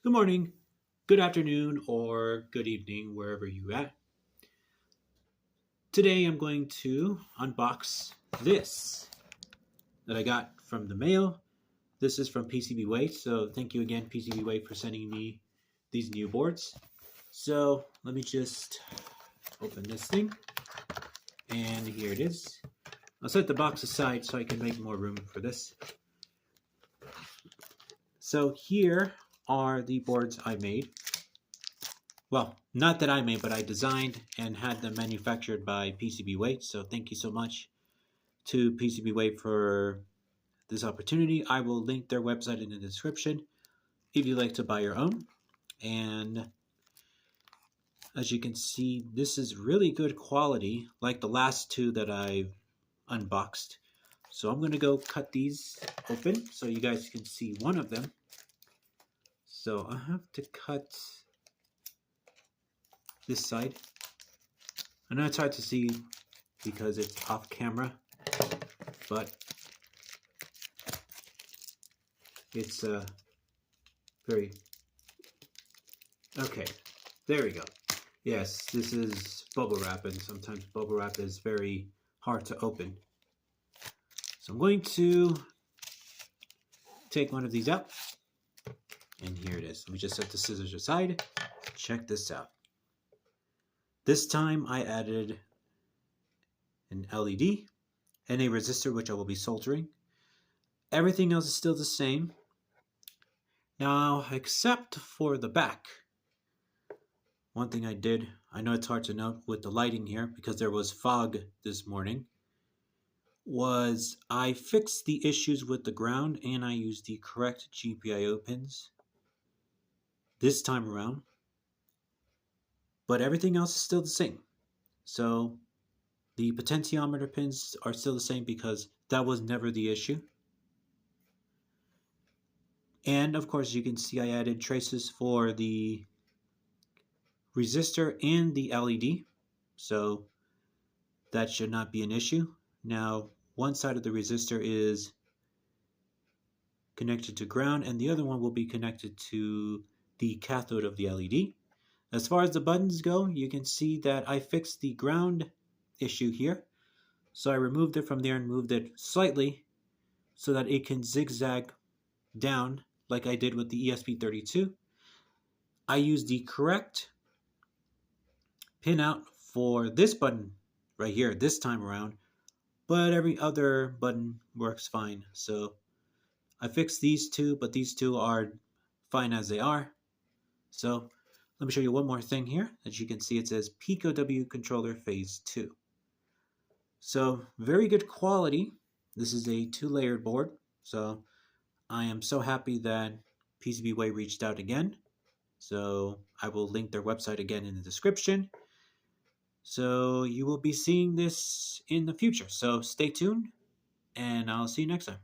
Good morning, good afternoon, or good evening, wherever you're at. Today I'm going to unbox this that I got from the mail. This is from PCBWay, so thank you again, PCBWay, for sending me these new boards. So let me just open this thing, and here it is. I'll set the box aside so I can make more room for this. So here are the boards I made. Well, not that I made, but I designed and had them manufactured by PCBWay. So thank you so much to PCBWay for this opportunity. I will link their website in the description if you'd like to buy your own. And as you can see, this is really good quality, like the last two that I've unboxed. So I'm going to go cut these open so you guys can see one of them. So I have to cut this side. I know it's hard to see because it's off camera, but it's very okay. There we go. Yes, this is bubble wrap, and sometimes bubble wrap is very hard to open. So I'm going to take one of these out, and here it is. Let me just set the scissors aside. Check this out. This time I added an LED and a resistor, which I will be soldering. Everything else is still the same. Now, except for the back. One thing I did, I know it's hard to note with the lighting here because there was fog this morning, was I fixed the issues with the ground and I used the correct GPIO pins this time around. But everything else is still the same. So the potentiometer pins are still the same because that was never the issue. And of course, you can see I added traces for the resistor and the LED. So that should not be an issue. Now, one side of the resistor is connected to ground and the other one will be connected to the cathode of the LED. As far as the buttons go, you can see that I fixed the ground issue here. So I removed it from there and moved it slightly so that it can zigzag down like I did with the ESP32. I used the correct pin out for this button right here this time around, but every other button works fine. So I fixed these two, but these two are fine as they are. So let me show you one more thing here. As you can see, it says Pico W Controller Phase 2. So very good quality. This is a 2-layered board. So I am so happy that PCBWay reached out again. So I will link their website again in the description. So you will be seeing this in the future. So stay tuned and I'll see you next time.